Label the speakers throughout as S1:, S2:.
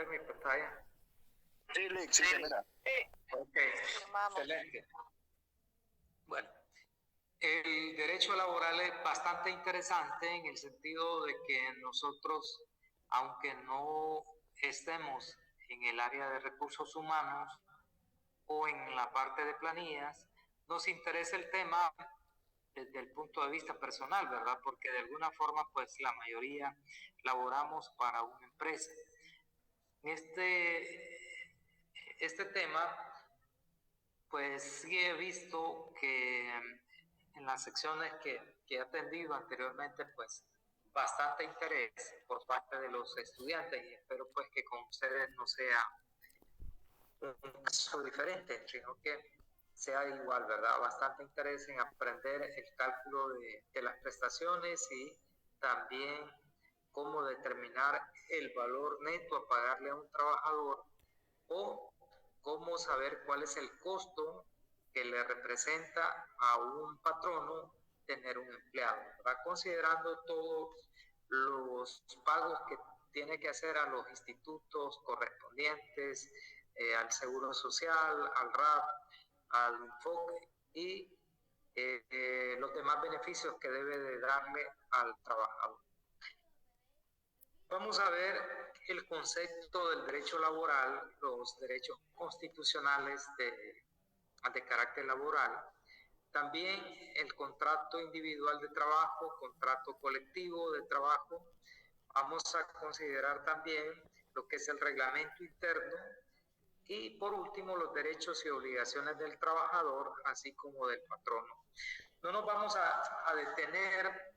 S1: ver mi pantalla?
S2: Sí, Lick, sí, mira.
S1: Ok, excelente. Bueno, el derecho laboral es bastante interesante en el sentido de que nosotros, aunque no estemos en el área de recursos humanos o en la parte de planillas, nos interesa el tema desde el punto de vista personal, ¿verdad? Porque de alguna forma, pues la mayoría laboramos para una empresa. Este tema, pues sí he visto que en las secciones que he atendido anteriormente, pues bastante interés por parte de los estudiantes y espero pues que con ustedes no sea un caso diferente, sino que sea igual, ¿verdad? Bastante interés en aprender el cálculo de las prestaciones y también cómo determinar el valor neto a pagarle a un trabajador o cómo saber cuál es el costo que le representa a un patrono tener un empleado, ¿verdad? Considerando todos los pagos que tiene que hacer a los institutos correspondientes, al Seguro Social, al RAP, al Enfoque y los demás beneficios que debe de darle al trabajador. Vamos a ver el concepto del derecho laboral, los derechos constitucionales de carácter laboral, también el contrato individual de trabajo, contrato colectivo de trabajo. Vamos a considerar también lo que es el reglamento interno y por último los derechos y obligaciones del trabajador, así como del patrono. No nos vamos a detener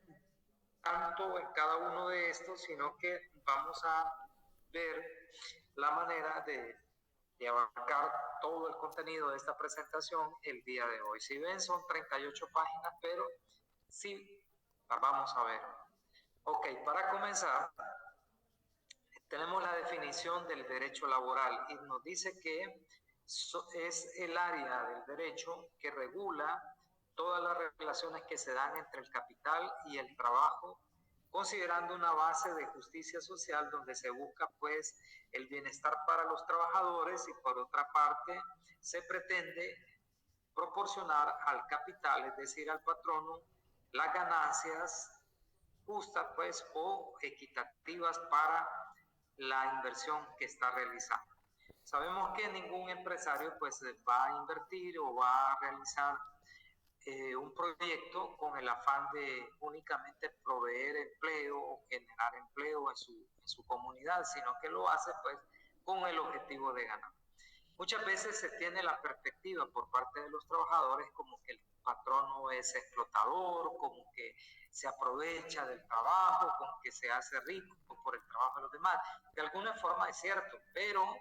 S1: tanto en cada uno de estos, sino que vamos a ver la manera de abarcar todo el contenido de esta presentación el día de hoy. Si ven, son 38 páginas, pero sí las vamos a ver. Ok, para comenzar, tenemos la definición del derecho laboral y nos dice que es el área del derecho que regula todas las relaciones que se dan entre el capital y el trabajo, considerando una base de justicia social donde se busca pues el bienestar para los trabajadores y por otra parte se pretende proporcionar al capital, es decir, al patrono, las ganancias justas pues o equitativas para la inversión que está realizando. Sabemos que ningún empresario pues va a invertir o va a realizar un proyecto con el afán de únicamente proveer empleo o generar empleo en su comunidad, sino que lo hace pues con el objetivo de ganar. Muchas veces se tiene la perspectiva por parte de los trabajadores como que el patrono es explotador, como que se aprovecha del trabajo, como que se hace rico por el trabajo de los demás. De alguna forma es cierto, pero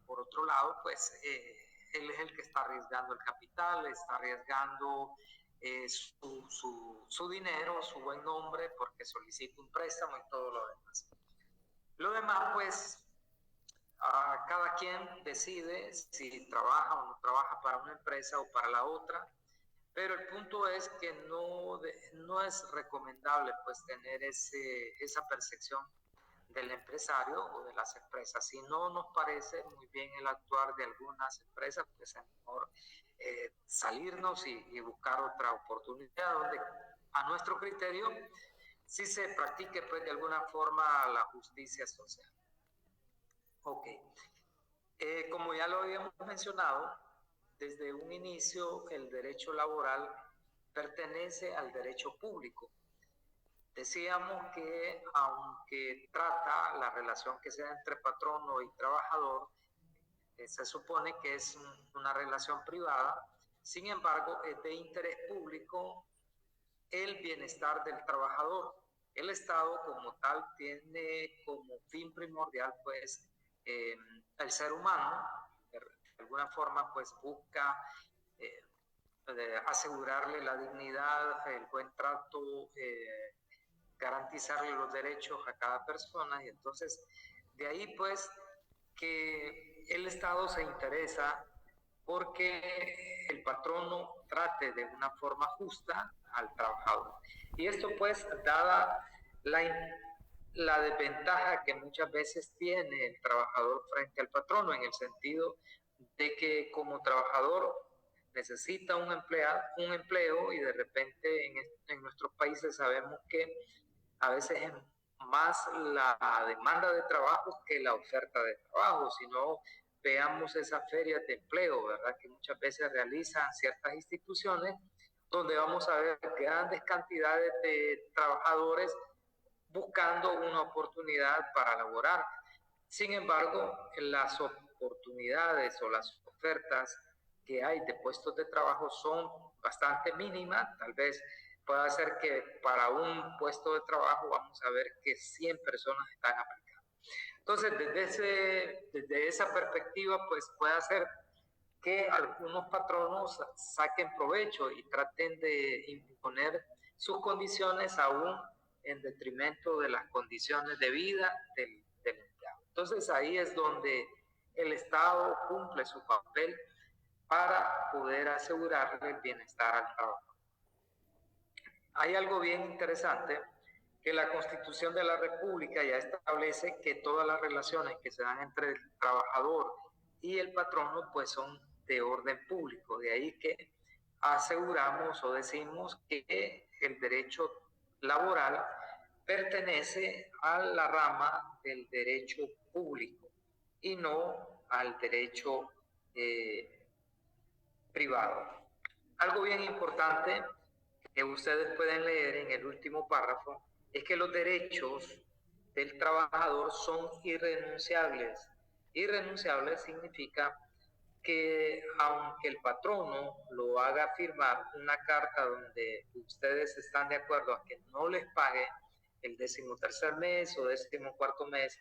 S1: por otro lado, pues él es el que está arriesgando el capital, está arriesgando su dinero, su buen nombre, porque solicita un préstamo y todo lo demás. Lo demás, pues, cada quien decide si trabaja o no trabaja para una empresa o para la otra, pero el punto es que no es recomendable pues tener esa percepción del empresario o de las empresas. Si no nos parece muy bien el actuar de algunas empresas, pues es mejor salirnos y buscar otra oportunidad donde a nuestro criterio sí se practique pues de alguna forma la justicia social. Ok. Como ya lo habíamos mencionado, desde un inicio el derecho laboral pertenece al derecho público. Decíamos que aunque trata la relación que sea entre patrono y trabajador, se supone que es una relación privada, sin embargo es de interés público el bienestar del trabajador. El Estado como tal tiene como fin primordial pues el ser humano, de alguna forma pues busca asegurarle la dignidad, el buen trato, garantizarle los derechos a cada persona y entonces de ahí pues que el Estado se interesa porque el patrono trate de una forma justa al trabajador. Y esto pues dada la la desventaja que muchas veces tiene el trabajador frente al patrono, en el sentido de que como trabajador necesita un empleo y de repente en nuestros países sabemos que a veces es más la demanda de trabajo que la oferta de trabajo, sino veamos esas ferias de empleo, ¿verdad? Que muchas veces realizan ciertas instituciones donde vamos a ver grandes cantidades de trabajadores buscando una oportunidad para laborar. Sin embargo, las oportunidades o las ofertas que hay de puestos de trabajo son bastante mínimas. Tal vez pueda ser que para un puesto de trabajo vamos a ver que 100 personas están aplicando. Entonces, desde esa perspectiva, pues puede ser que algunos patronos saquen provecho y traten de imponer sus condiciones aún en detrimento de las condiciones de vida del empleado. Entonces ahí es donde el Estado cumple su papel para poder asegurarle el bienestar al trabajador. Hay algo bien interesante, que la Constitución de la República ya establece que todas las relaciones que se dan entre el trabajador y el patrono pues son de orden público. De ahí que aseguramos o decimos que el derecho laboral pertenece a la rama del derecho público y no al derecho privado. Algo bien importante que ustedes pueden leer en el último párrafo es que los derechos del trabajador son irrenunciables. Irrenunciables significa que aunque el patrono lo haga firmar una carta donde ustedes están de acuerdo a que no les pague el 13º mes o 14º mes,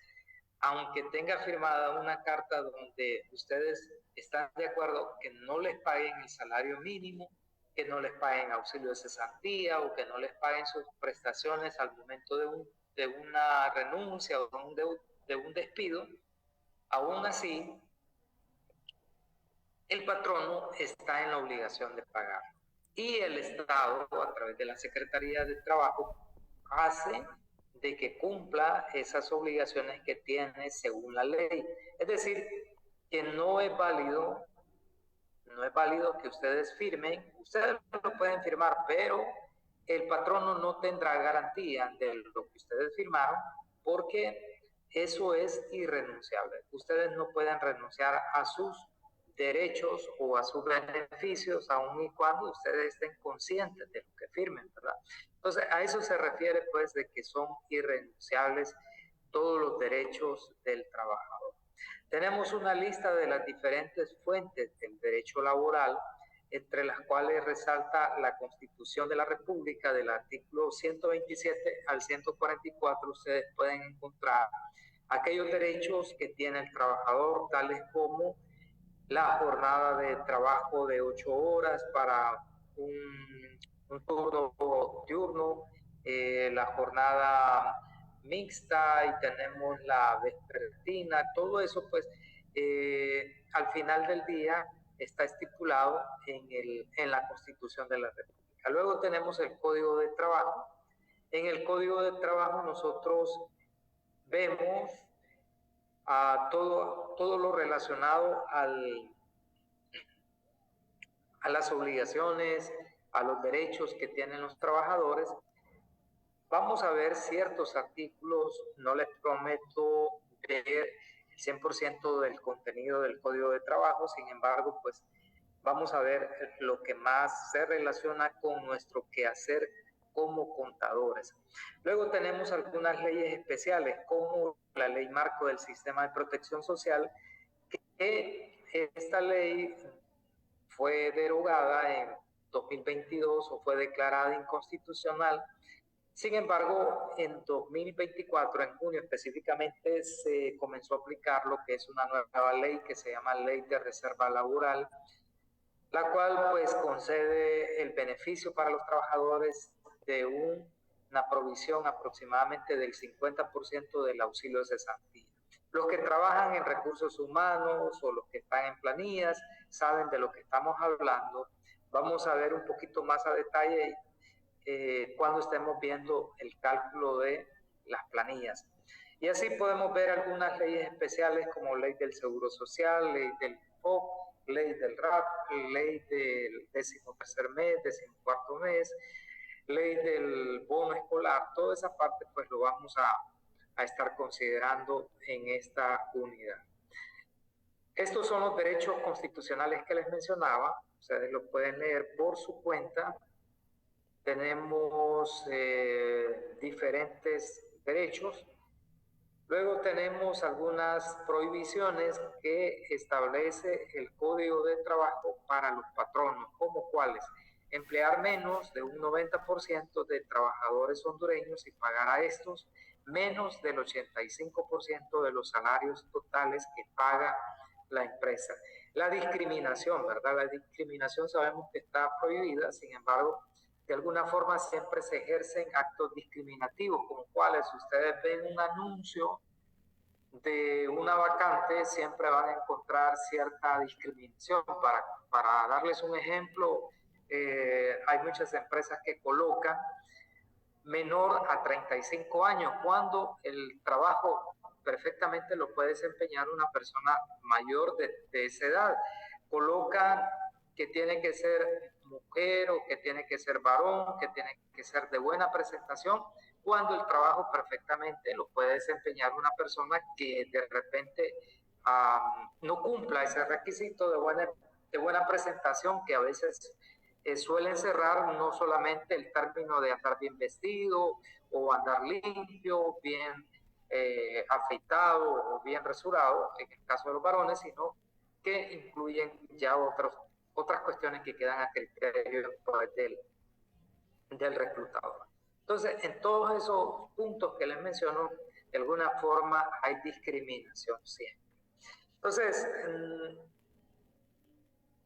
S1: aunque tenga firmada una carta donde ustedes están de acuerdo que no les paguen el salario mínimo, que no les paguen auxilio de cesantía o que no les paguen sus prestaciones al momento de una renuncia o de un despido, aún así el patrono está en la obligación de pagar. Y el Estado, a través de la Secretaría de Trabajo, hace de que cumpla esas obligaciones que tiene según la ley. Es decir, que no es válido que ustedes firmen, ustedes lo pueden firmar, pero el patrono no tendrá garantía de lo que ustedes firmaron, porque eso es irrenunciable. Ustedes no pueden renunciar a sus derechos o a sus beneficios, aun y cuando ustedes estén conscientes de lo que firmen, ¿verdad? Entonces, a eso se refiere, pues, de que son irrenunciables todos los derechos del trabajador. Tenemos una lista de las diferentes fuentes del derecho laboral, entre las cuales resalta la Constitución de la República, del artículo 127 al 144, ustedes pueden encontrar aquellos derechos que tiene el trabajador, tales como la jornada de trabajo de 8 horas para un turno diurno, la jornada mixta y tenemos la vespertina, todo eso pues al final del día está estipulado en la Constitución de la República. Luego tenemos el Código de Trabajo. En el Código de Trabajo nosotros vemos a todo lo relacionado a las obligaciones, a los derechos que tienen los trabajadores. Vamos a ver ciertos artículos, no les prometo ver el 100% del contenido del Código de Trabajo, sin embargo, pues vamos a ver lo que más se relaciona con nuestro quehacer como contadores. Luego tenemos algunas leyes especiales, como la Ley Marco del Sistema de Protección Social, que esta ley fue derogada en 2022 o fue declarada inconstitucional. Sin embargo, en 2024, en junio específicamente, se comenzó a aplicar lo que es una nueva ley que se llama Ley de Reserva Laboral, la cual pues concede el beneficio para los trabajadores de una provisión aproximadamente del 50% del auxilio de cesantía. Los que trabajan en recursos humanos o los que están en planillas saben de lo que estamos hablando. Vamos a ver un poquito más a detalle cuando estemos viendo el cálculo de las planillas. Y así podemos ver algunas leyes especiales como ley del Seguro Social, ley del FOC, ley del RAP, ley del 13º mes, 14º mes, ley del bono escolar. Toda esa parte pues lo vamos a estar considerando en esta unidad. Estos son los derechos constitucionales que les mencionaba. Ustedes lo pueden leer por su cuenta. Tenemos diferentes derechos. Luego tenemos algunas prohibiciones que establece el Código de Trabajo para los patronos, como cuáles: emplear menos de un 90% de trabajadores hondureños y pagar a estos menos del 85% de los salarios totales que paga la empresa. La discriminación, ¿verdad? La discriminación sabemos que está prohibida, sin embargo, de alguna forma siempre se ejercen actos discriminativos, como cuáles: ustedes ven un anuncio de una vacante, siempre van a encontrar cierta discriminación. Para darles un ejemplo, hay muchas empresas que colocan menor a 35 años, cuando el trabajo perfectamente lo puede desempeñar una persona mayor de esa edad. Colocan que tiene que ser mujer o que tiene que ser varón, que tiene que ser de buena presentación, cuando el trabajo perfectamente lo puede desempeñar una persona que de repente no cumpla ese requisito de buena presentación, que a veces suelen cerrar no solamente el término de andar bien vestido o andar limpio, bien afeitado o bien rasurado, en el caso de los varones, sino que incluyen ya otras cuestiones que quedan a criterio del reclutador. Entonces, en todos esos puntos que les menciono, de alguna forma hay discriminación siempre. Entonces,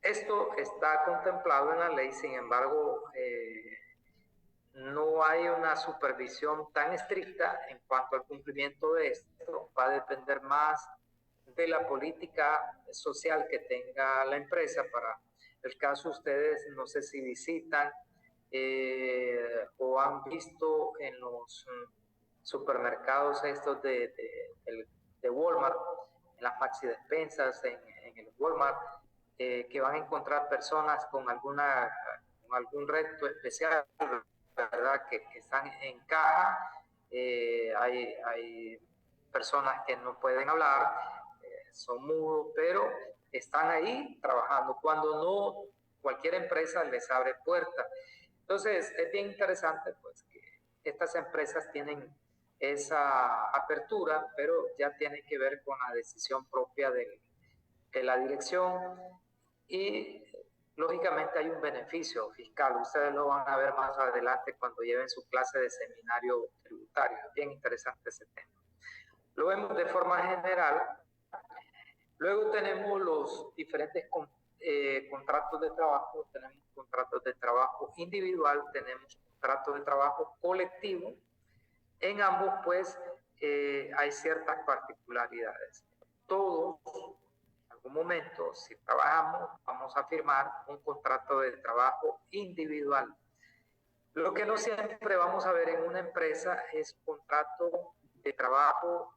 S1: esto está contemplado en la ley, sin embargo, no hay una supervisión tan estricta en cuanto al cumplimiento de esto. Va a depender más de la política social que tenga la empresa. Para el caso, ustedes no sé si visitan o han visto en los supermercados estos de Walmart, en las maxi despensas, en el Walmart, que van a encontrar personas con algún reto especial, ¿verdad? Que están en caja. Hay personas que no pueden hablar, son mudos, pero están ahí trabajando, cuando no cualquier empresa les abre puertas. Entonces es bien interesante pues que estas empresas tienen esa apertura, pero ya tiene que ver con la decisión propia de la dirección, y lógicamente hay un beneficio fiscal. Ustedes lo van a ver más adelante cuando lleven su clase de seminario tributario. Bien interesante ese tema. Lo vemos de forma general. Luego tenemos los diferentes contratos de trabajo. Tenemos contratos de trabajo individual, tenemos contratos de trabajo colectivo. En ambos pues hay ciertas particularidades. Todos, en algún momento, si trabajamos, vamos a firmar un contrato de trabajo individual. Lo que no siempre vamos a ver en una empresa es contrato de trabajo,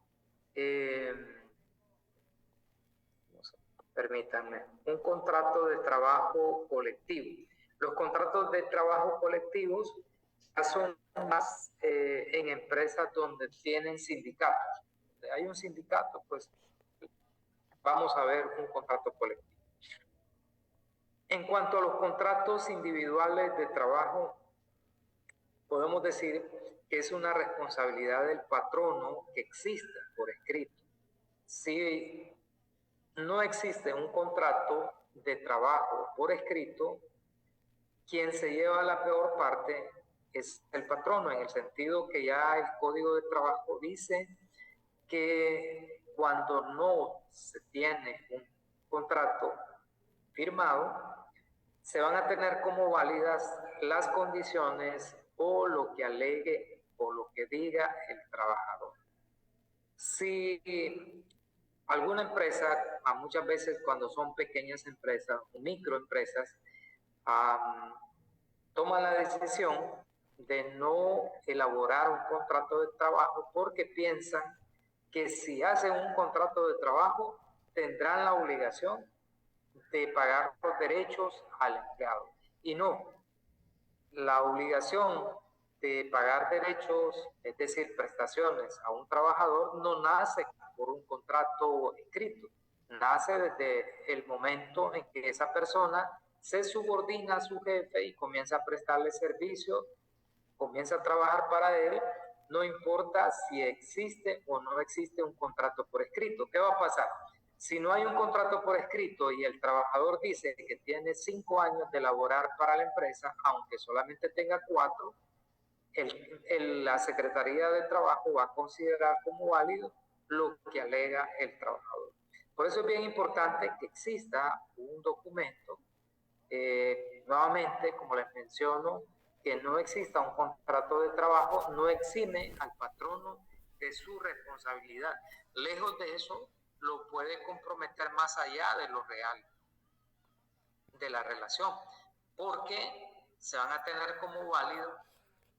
S1: permítanme, un contrato de trabajo colectivo. Los contratos de trabajo colectivos son más en empresas donde tienen sindicatos. Donde hay un sindicato, pues vamos a ver un contrato colectivo. En cuanto a los contratos individuales de trabajo, podemos decir que es una responsabilidad del patrono que exista por escrito. Si no existe un contrato de trabajo por escrito, quien se lleva la peor parte es el patrono, en el sentido que ya el Código de Trabajo dice que cuando no se tiene un contrato firmado, se van a tener como válidas las condiciones o lo que alegue o lo que diga el trabajador. Si alguna empresa, muchas veces cuando son pequeñas empresas o microempresas, toma la decisión de no elaborar un contrato de trabajo porque piensan que si hacen un contrato de trabajo tendrán la obligación de pagar los derechos al empleado. Y no, la obligación de pagar derechos, es decir, prestaciones a un trabajador, no nace por un contrato escrito, nace desde el momento en que esa persona se subordina a su jefe y comienza a prestarle servicio, comienza a trabajar para él, no importa si existe o no existe un contrato por escrito. ¿Qué va a pasar? Si no hay un contrato por escrito y el trabajador dice que tiene 5 años de laborar para la empresa, aunque solamente tenga 4, la Secretaría de Trabajo va a considerar como válido lo que alega el trabajador. Por eso es bien importante que exista un documento, nuevamente, como les menciono, que no exista un contrato de trabajo no exime al patrono de su responsabilidad. Lejos de eso, lo puede comprometer más allá de lo real de la relación, porque se van a tener como válido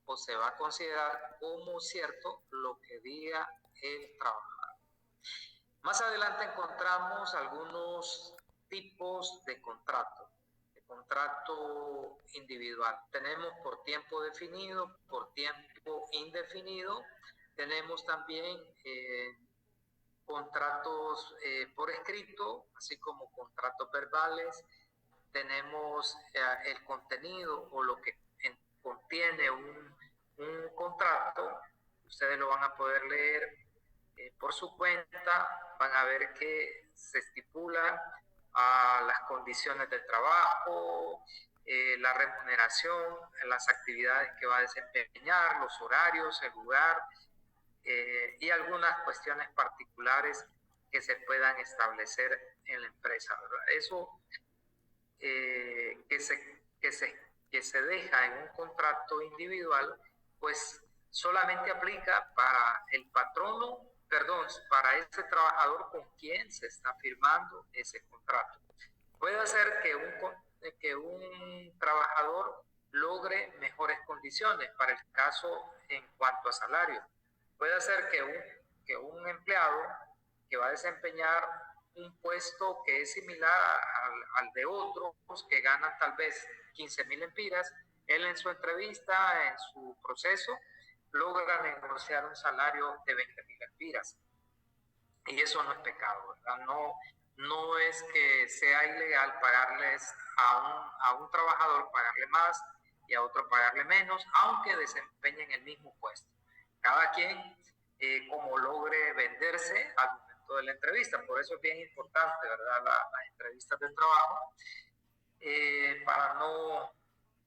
S1: o se va a considerar como cierto lo que diga el trabajador. Más adelante encontramos algunos tipos de contrato individual. Tenemos por tiempo definido, por tiempo indefinido. Tenemos también contratos por escrito, así como contratos verbales. Tenemos el contenido o lo que contiene un contrato. Ustedes lo van a poder leer por su cuenta. Van a ver que se estipula las condiciones de trabajo, la remuneración, las actividades que va a desempeñar, los horarios, el lugar y algunas cuestiones particulares que se puedan establecer en la empresa, ¿verdad? Eso que se deja en un contrato individual, pues solamente aplica para el patrono, perdón, para ese trabajador con quien se está firmando ese contrato. Puede ser que un trabajador logre mejores condiciones para el caso en cuanto a salario. Puede ser que un empleado que va a desempeñar un puesto que es similar al de otros que ganan tal vez 15,000 empiras, él en su entrevista, en su proceso, logra negociar un salario de 20,000 empiras. Y eso no es pecado, ¿verdad? No es que sea ilegal pagarles a un trabajador, pagarle más y a otro pagarle menos, aunque desempeñen el mismo puesto. Cada quien como logre venderse al momento de la entrevista. Por eso es bien importante, ¿verdad? Las entrevistas de trabajo, para no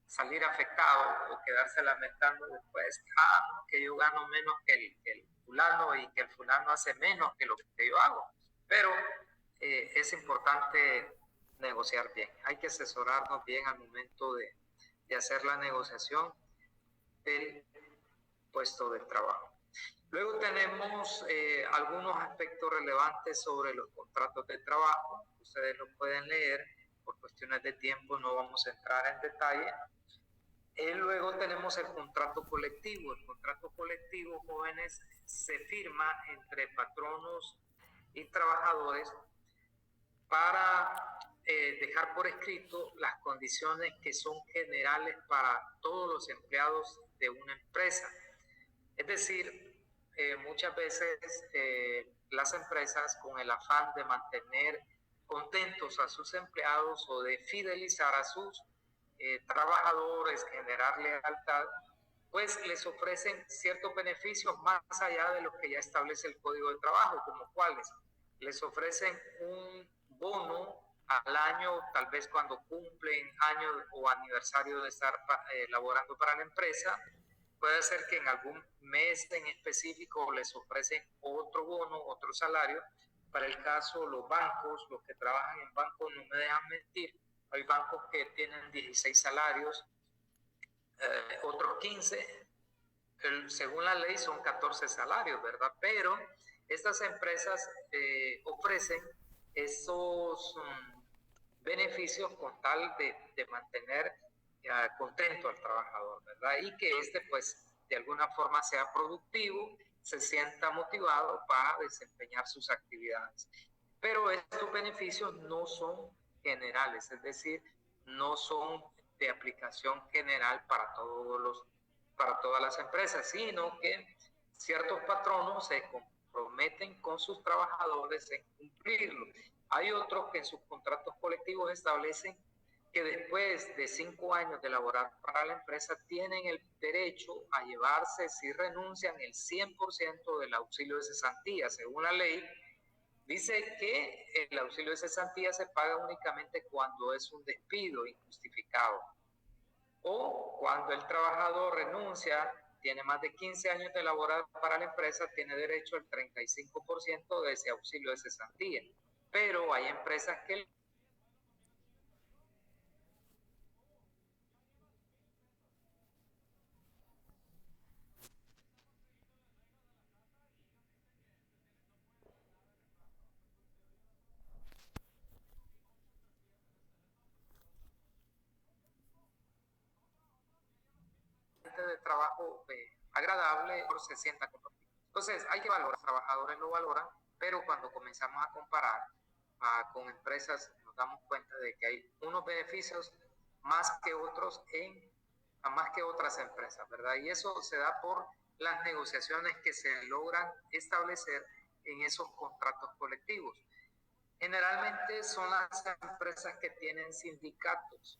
S1: salir afectado o quedarse lamentando después, no, que yo gano menos que el fulano y que el fulano hace menos que lo que yo hago. Pero es importante negociar bien. Hay que asesorarnos bien al momento de hacer la negociación del puesto de trabajo. Luego tenemos algunos aspectos relevantes sobre los contratos de trabajo. Ustedes lo pueden leer. Por cuestiones de tiempo no vamos a entrar en detalle. Luego tenemos el contrato colectivo. El contrato colectivo, jóvenes, se firma entre patronos y trabajadores para dejar por escrito las condiciones que son generales para todos los empleados de una empresa. Es decir, muchas veces las empresas, con el afán de mantener contentos a sus empleados o de fidelizar a sus trabajadores, generar lealtad, pues les ofrecen ciertos beneficios más allá de lo que ya establece el Código de Trabajo, como cuáles. Les ofrecen un bono al año, tal vez cuando cumplen año o aniversario de estar laborando para la empresa. Puede ser que en algún mes en específico les ofrecen otro bono, otro salario. Para el caso, los bancos, los que trabajan en bancos no me dejan mentir, hay bancos que tienen 16 salarios, otros 15, según la ley son 14 salarios, ¿verdad? Pero estas empresas ofrecen esos beneficios con tal de mantener contento al trabajador, ¿verdad? Y que pues, de alguna forma sea productivo, se sienta motivado para desempeñar sus actividades. Pero estos beneficios no son generales, es decir, no son de aplicación general para todas las empresas, sino que ciertos patronos se comprometen con sus trabajadores en cumplirlo. Hay otros que en sus contratos colectivos establecen que después de 5 años de laborar para la empresa tienen el derecho a llevarse, si renuncian, el 100% del auxilio de cesantía. Según la ley, dice que el auxilio de cesantía se paga únicamente cuando es un despido injustificado o cuando el trabajador renuncia, tiene más de 15 años de laborar para la empresa, tiene derecho al 35% de ese auxilio de cesantía. Pero hay empresas que de trabajo agradable se sienta compartido. Entonces, hay que valorar, los trabajadores lo valoran, pero cuando comenzamos a comparar con empresas, nos damos cuenta de que hay unos beneficios más que otros más que otras empresas, ¿verdad? Y eso se da por las negociaciones que se logran establecer en esos contratos colectivos. Generalmente son las empresas que tienen sindicatos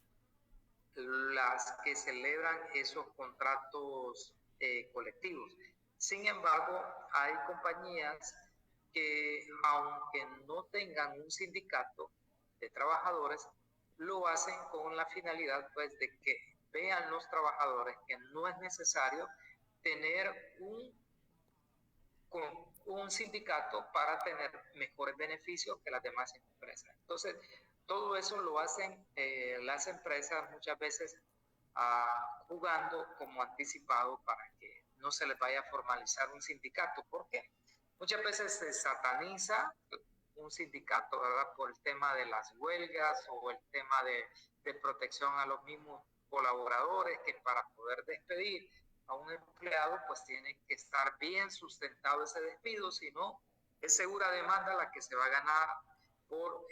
S1: las que celebran esos contratos colectivos. Sin embargo, hay compañías que, aunque no tengan un sindicato de trabajadores, lo hacen con la finalidad pues, de que vean los trabajadores que no es necesario tener un sindicato para tener mejores beneficios que las demás empresas. Entonces, todo eso lo hacen las empresas muchas veces jugando como anticipado para que no se les vaya a formalizar un sindicato. ¿Por qué? Muchas veces se sataniza un sindicato, ¿verdad? Por el tema de las huelgas o el tema de protección a los mismos colaboradores, que para poder despedir a un empleado pues tiene que estar bien sustentado ese despido, si no es segura demanda la que se va a ganar por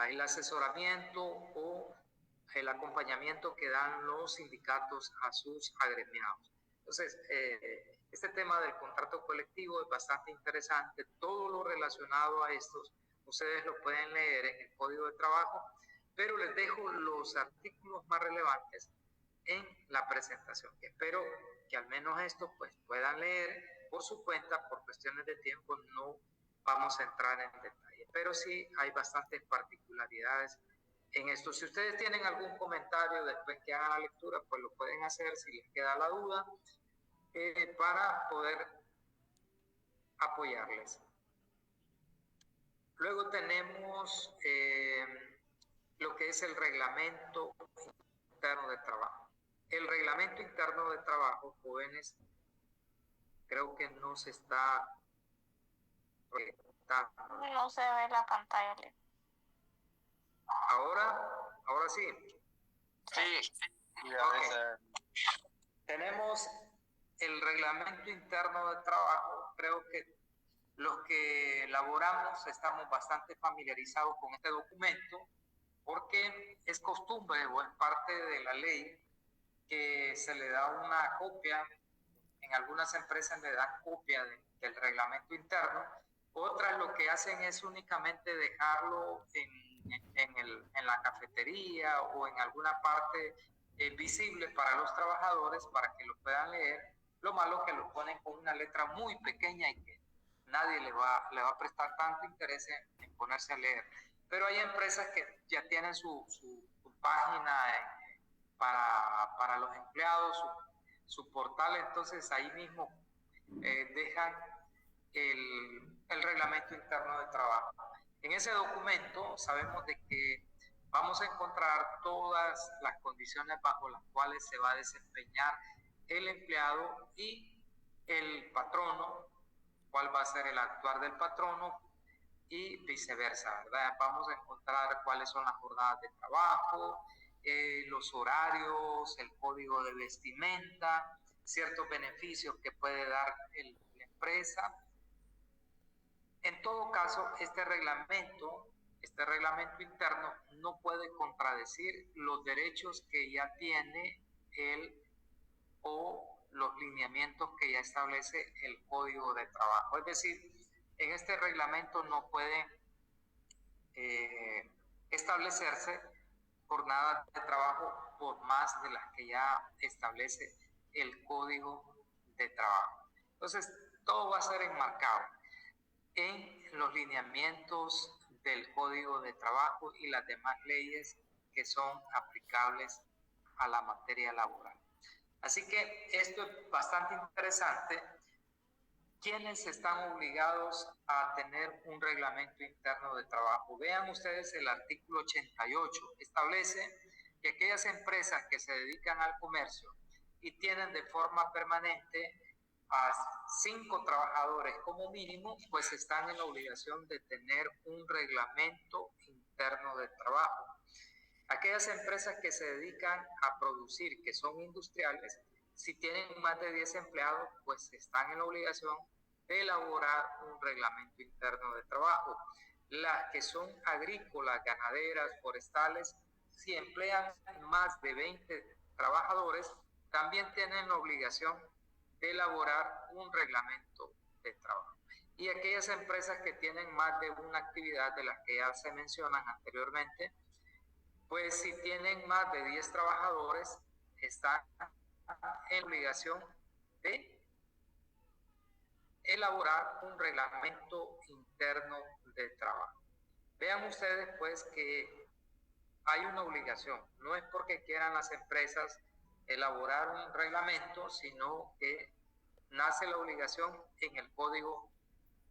S1: el asesoramiento o el acompañamiento que dan los sindicatos a sus agremiados. Entonces, este tema del contrato colectivo es bastante interesante. Todo lo relacionado a estos, ustedes lo pueden leer en el Código de Trabajo, pero les dejo los artículos más relevantes en la presentación. Espero que al menos esto pues puedan leer por su cuenta. Por cuestiones de tiempo no vamos a entrar en detalle, pero sí hay bastantes particularidades en esto. Si ustedes tienen algún comentario después que hagan la lectura, pues lo pueden hacer si les queda la duda, para poder apoyarles. Luego tenemos lo que es el reglamento interno de trabajo. El reglamento interno de trabajo, jóvenes, creo que no se está proyectando.
S3: No se ve la pantalla.
S1: Ahora sí.
S2: Sí.
S1: Okay. Tenemos el reglamento interno de trabajo. Creo que los que elaboramos estamos bastante familiarizados con este documento porque es costumbre o es parte de la ley que se le da una copia. En algunas empresas le dan copia del reglamento interno. Otras lo que hacen es únicamente dejarlo en la cafetería o en alguna parte visible para los trabajadores para que lo puedan leer. Lo malo es que lo ponen con una letra muy pequeña y que nadie le va a prestar tanto interés en ponerse a leer. Pero hay empresas que ya tienen su página para los empleados, su portal, entonces ahí mismo dejan el reglamento interno de trabajo. En ese documento sabemos de que vamos a encontrar todas las condiciones bajo las cuales se va a desempeñar el empleado y el patrono, cuál va a ser el actuar del patrono y viceversa, ¿verdad? Vamos a encontrar cuáles son las jornadas de trabajo, los horarios, el código de vestimenta, ciertos beneficios que puede dar la empresa. En todo caso, este reglamento interno no puede contradecir los derechos que ya tiene él o los lineamientos que ya establece el Código de Trabajo. Es decir, en este reglamento no puede establecerse jornadas de trabajo por más de las que ya establece el Código de Trabajo. Entonces, todo va a ser enmarcado en los lineamientos del Código de Trabajo y las demás leyes que son aplicables a la materia laboral. Así que esto es bastante interesante. ¿Quiénes están obligados a tener un reglamento interno de trabajo? Vean ustedes el artículo 88. Establece que aquellas empresas que se dedican al comercio y tienen de forma permanente a 5 trabajadores como mínimo, pues están en la obligación de tener un reglamento interno de trabajo. Aquellas empresas que se dedican a producir, que son industriales, si tienen más de 10 empleados, pues están en la obligación de elaborar un reglamento interno de trabajo. Las que son agrícolas, ganaderas, forestales, si emplean más de 20 trabajadores, también tienen la obligación de elaborar un reglamento de trabajo. Y aquellas empresas que tienen más de una actividad de las que ya se mencionan anteriormente, pues si tienen más de 10 trabajadores, están en obligación de elaborar un reglamento interno de trabajo. Vean ustedes pues que hay una obligación, no es porque quieran las empresas elaborar un reglamento, sino que nace la obligación en el Código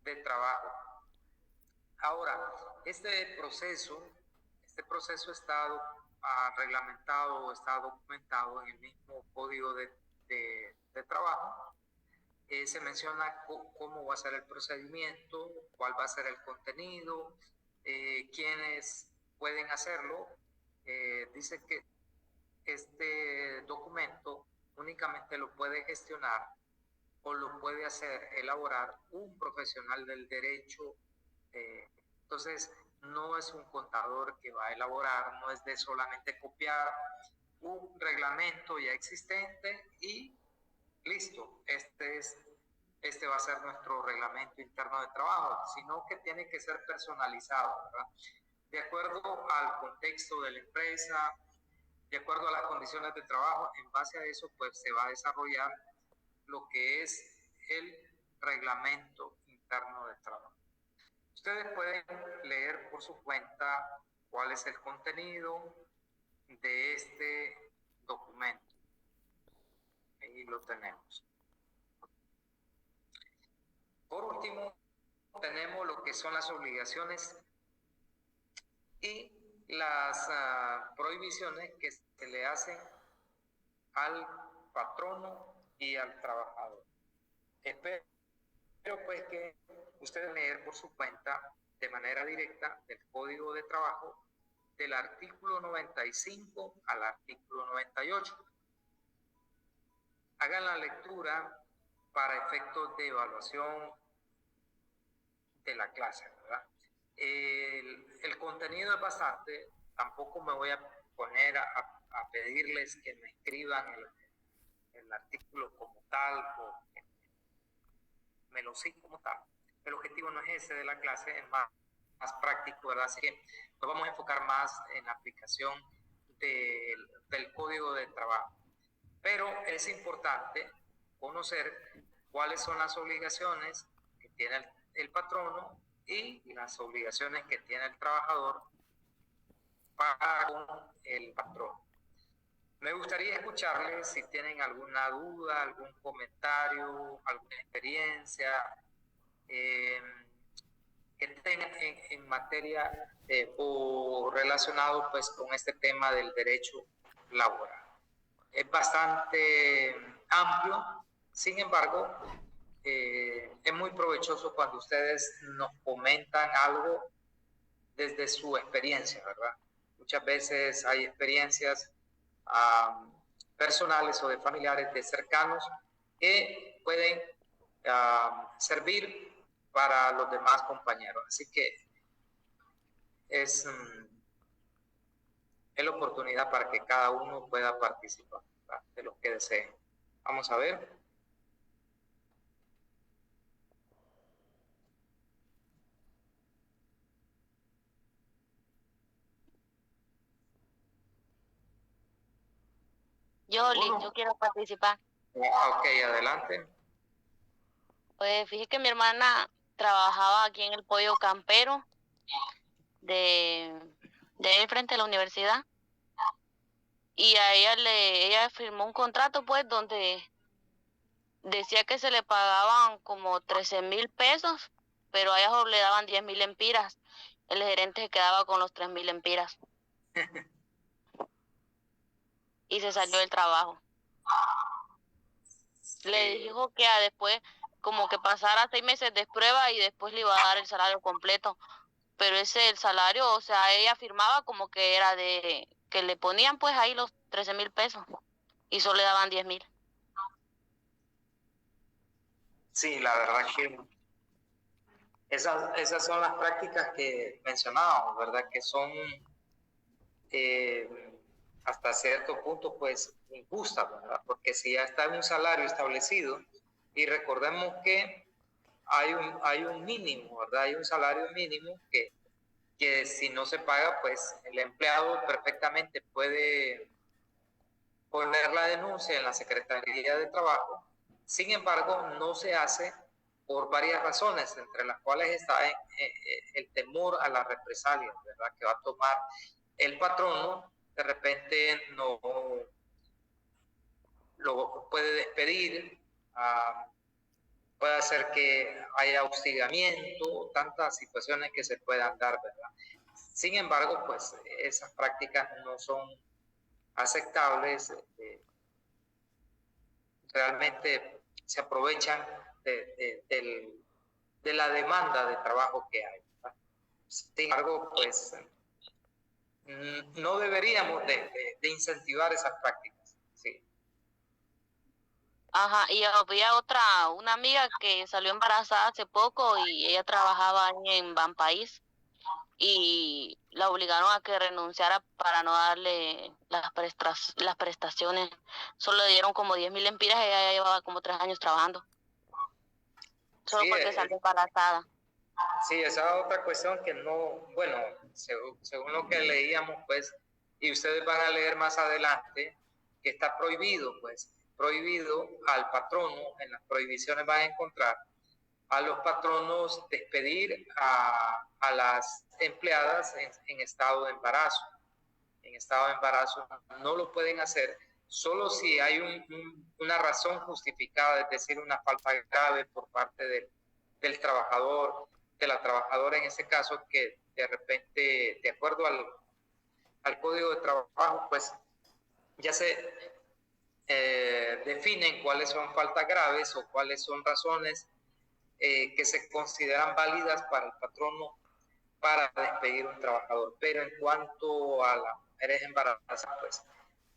S1: de Trabajo. Ahora, este proceso está reglamentado, está documentado en el mismo Código de Trabajo. Se menciona cómo va a ser el procedimiento, cuál va a ser el contenido, quiénes pueden hacerlo. Dice que este documento únicamente lo puede gestionar o lo puede elaborar un profesional del derecho. Entonces, no es un contador que va a elaborar, no es de solamente copiar un reglamento ya existente y listo, este va a ser nuestro reglamento interno de trabajo, sino que tiene que ser personalizado, ¿verdad? De acuerdo al contexto de la empresa, de acuerdo a las condiciones de trabajo, en base a eso pues se va a desarrollar lo que es el reglamento interno de trabajo. Ustedes pueden leer por su cuenta cuál es el contenido de este documento. Ahí lo tenemos. Por último, tenemos lo que son las obligaciones y las prohibiciones que se le hacen al patrono y al trabajador. Espero pues que ustedes leer por su cuenta de manera directa del Código de Trabajo del artículo 95 al artículo 98. Hagan la lectura para efectos de evaluación de la clase, ¿verdad? El contenido es bastante, tampoco me voy a poner a pedirles que me escriban el artículo como tal o que me lo sigan como tal. El objetivo no es ese de la clase, es más práctico, ¿verdad? Así que nos vamos a enfocar más en la aplicación del Código de Trabajo. Pero es importante conocer cuáles son las obligaciones que tiene el patrono y las obligaciones que tiene el trabajador para con el patrón. Me gustaría escucharles si tienen alguna duda, algún comentario, alguna experiencia que tengan en materia o relacionado pues con este tema del derecho laboral. Es bastante amplio, sin embargo, es muy provechoso cuando ustedes nos comentan algo desde su experiencia, ¿verdad? Muchas veces hay experiencias personales o de familiares, de cercanos, que pueden servir para los demás compañeros. Así que es la oportunidad para que cada uno pueda participar, ¿verdad?, de los que deseen. Vamos a ver.
S4: Yo quiero participar.
S1: Ok, adelante.
S4: Pues fíjese que mi hermana trabajaba aquí en el pollo campero de ahí frente a la universidad, y a ella firmó un contrato pues donde decía que se le pagaban como 13,000 pesos, pero a ella solo le daban 10,000 lempiras. El gerente se quedaba con los 3,000 lempiras y se salió del trabajo. Le dijo que después como que pasara 6 meses de prueba y después le iba a dar el salario completo. Pero el salario, o sea, ella firmaba como que era que le ponían pues ahí los 13,000 pesos y solo le daban 10,000.
S1: Sí, la verdad que esas son las prácticas que mencionábamos, ¿verdad? Que son hasta cierto punto pues injustas, ¿verdad? Porque si ya está en un salario establecido, y recordemos que hay un mínimo, ¿verdad? Hay un salario mínimo que si no se paga, pues el empleado perfectamente puede poner la denuncia en la Secretaría de Trabajo. Sin embargo, no se hace por varias razones, entre las cuales está el temor a las represalias, ¿verdad?, que va a tomar el patrono. De repente no lo puede despedir, puede hacer que haya hostigamiento, tantas situaciones que se puedan dar, ¿verdad? Sin embargo, pues esas prácticas no son aceptables, realmente se aprovechan de la demanda de trabajo que hay, ¿verdad? Sin embargo, pues no deberíamos de incentivar esas prácticas, sí.
S4: Ajá, y había una amiga que salió embarazada hace poco y ella trabajaba ahí en Banpaís y la obligaron a que renunciara para no darle las prestaciones. Solo le dieron como 10,000 lempiras y ella ya llevaba como 3 años trabajando. Solo
S1: Sí,
S4: porque salió embarazada.
S1: Sí, esa es otra cuestión que no, bueno, según lo que leíamos, pues, y ustedes van a leer más adelante, que está prohibido, pues, prohibido al patrono, en las prohibiciones van a encontrar a los patronos despedir a las empleadas en estado de embarazo. En estado de embarazo no lo pueden hacer solo si hay una razón justificada, es decir, una falta grave por parte del trabajador, de la trabajadora en ese caso, que de repente, de acuerdo al Código de Trabajo, pues ya se definen cuáles son faltas graves o cuáles son razones que se consideran válidas para el patrono para despedir a un trabajador. Pero en cuanto a las mujeres embarazadas, pues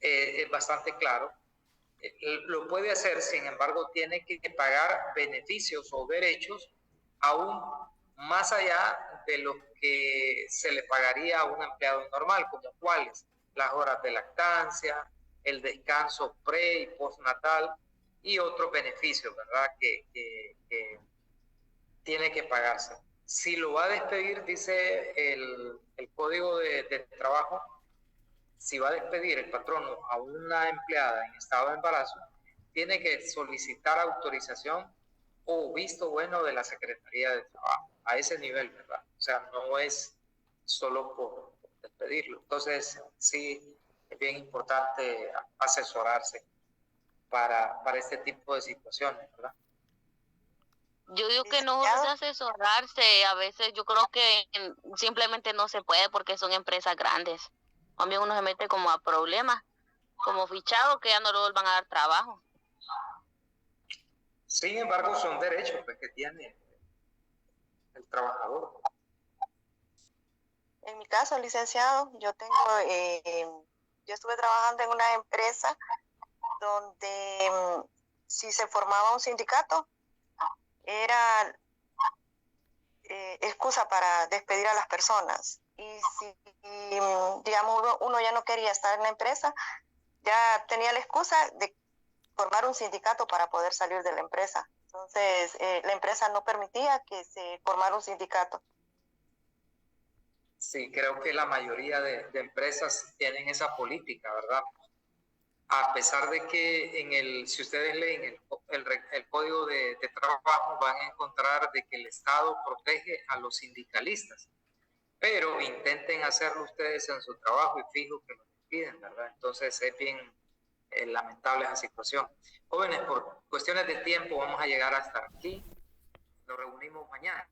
S1: es bastante claro. Lo puede hacer, sin embargo, tiene que pagar beneficios o derechos aún más allá de lo que se le pagaría a un empleado normal, como cuáles: las horas de lactancia, el descanso pre y postnatal y otros beneficios, ¿verdad?, que tiene que pagarse. Si lo va a despedir, dice el Código de Trabajo, si va a despedir el patrono a una empleada en estado de embarazo, tiene que solicitar autorización o visto bueno de la Secretaría de Trabajo, a ese nivel, ¿verdad? O sea, no es solo por despedirlo. Entonces, sí, es bien importante asesorarse para este tipo de situaciones, ¿verdad?
S4: Yo digo que no es asesorarse, a veces yo creo que simplemente no se puede porque son empresas grandes. También uno se mete como a problemas, como fichado, que ya no le vuelvan a dar trabajo.
S1: Sin embargo, son derechos, pues, que tiene el trabajador.
S5: En mi caso, licenciado, yo estuve trabajando en una empresa donde si se formaba un sindicato, era excusa para despedir a las personas. Y si, digamos, uno ya no quería estar en la empresa, ya tenía la excusa de formar un sindicato para poder salir de la empresa. Entonces, la empresa no permitía que se formara un sindicato.
S1: Sí, creo que la mayoría de empresas tienen esa política, ¿verdad? A pesar de que si ustedes leen el Código de Trabajo, van a encontrar de que el Estado protege a los sindicalistas, pero intenten hacerlo ustedes en su trabajo y fijo que lo piden, ¿verdad? Entonces es bien lamentable esa situación. Jóvenes, por cuestiones de tiempo vamos a llegar hasta aquí. Nos reunimos mañana.